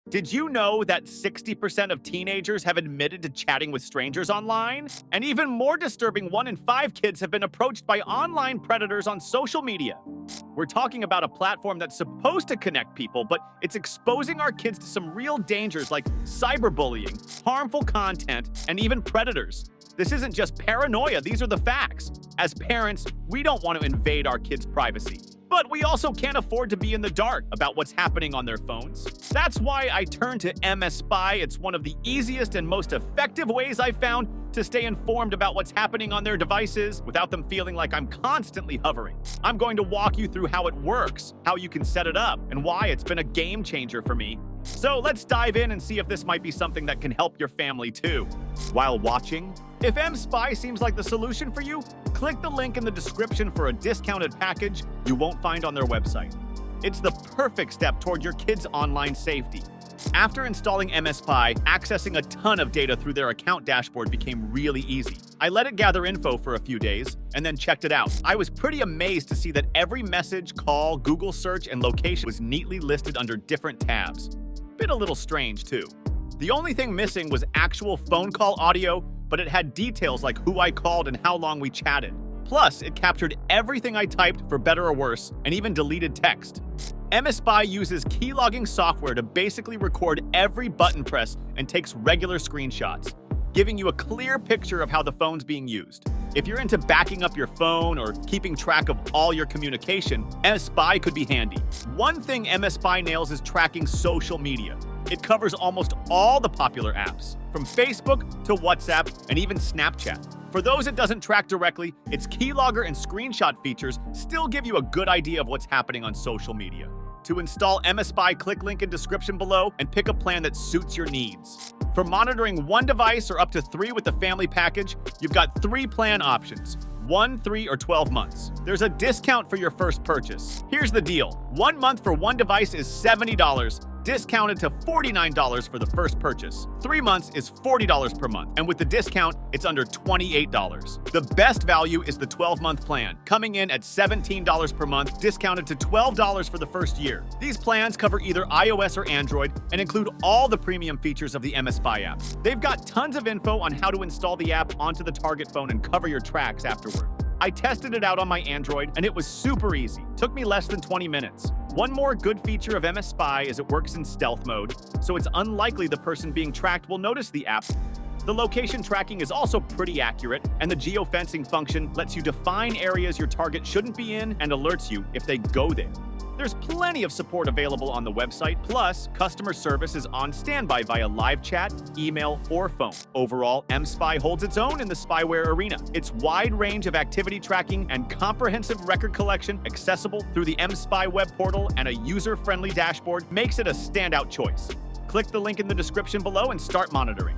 Did you know that 60% of teenagers have admitted to chatting with strangers online? And even more disturbing, 1 in 5 kids have been approached by online predators on social media. We're talking about a platform that's supposed to connect people, but it's exposing our kids to some real dangers like cyberbullying, harmful content, and even predators. This isn't just paranoia, these are the facts. As parents, we don't want to invade our kids' privacy. But we also can't afford to be in the dark about what's happening on their phones. That's why I turned to MS Spy. It's one of the easiest and most effective ways I've found to stay informed about what's happening on their devices without them feeling like I'm constantly hovering. I'm going to walk you through how it works, how you can set it up, and why it's been a game changer for me. So let's dive in and see if this might be something that can help your family too. While watching, if mSpy seems like the solution for you, click the link in the description for a discounted package you won't find on their website. It's the perfect step toward your kids' online safety. After installing mSpy, accessing a ton of data through their account dashboard became really easy. I let it gather info for a few days and then checked it out. I was pretty amazed to see that every message, call, Google search, and location was neatly listed under different tabs. Bit a little strange too. The only thing missing was actual phone call audio, but it had details like who I called and how long we chatted. Plus, it captured everything I typed for better or worse, and even deleted text. mSpy uses keylogging software to basically record every button press and takes regular screenshots, giving you a clear picture of how the phone's being used. If you're into backing up your phone or keeping track of all your communication, mSpy could be handy. One thing mSpy nails is tracking social media. It covers almost all the popular apps, from Facebook to WhatsApp and even Snapchat. For those it doesn't track directly, its keylogger and screenshot features still give you a good idea of what's happening on social media. To install mSpy, click link in description below and pick a plan that suits your needs. For monitoring one device or up to 3 with the family package, you've got 3 plan options: 1, 3, or 12 months. There's a discount for your first purchase. Here's the deal. 1 month for one device is $70, discounted to $49 for the first purchase. 3 months is $40 per month, and with the discount, it's under $28. The best value is the 12-month plan, coming in at $17 per month, discounted to $12 for the first year. These plans cover either iOS or Android and include all the premium features of the mSpy app. They've got tons of info on how to install the app onto the target phone and cover your tracks afterward. I tested it out on my Android, and it was super easy. Took me less than 20 minutes. One more good feature of mSpy is it works in stealth mode, so it's unlikely the person being tracked will notice the app. The location tracking is also pretty accurate, and the geofencing function lets you define areas your target shouldn't be in and alerts you if they go there. There's plenty of support available on the website, plus customer service is on standby via live chat, email, or phone. Overall, mSpy holds its own in the spyware arena. Its wide range of activity tracking and comprehensive record collection, accessible through the mSpy web portal and a user-friendly dashboard, makes it a standout choice. Click the link in the description below and start monitoring.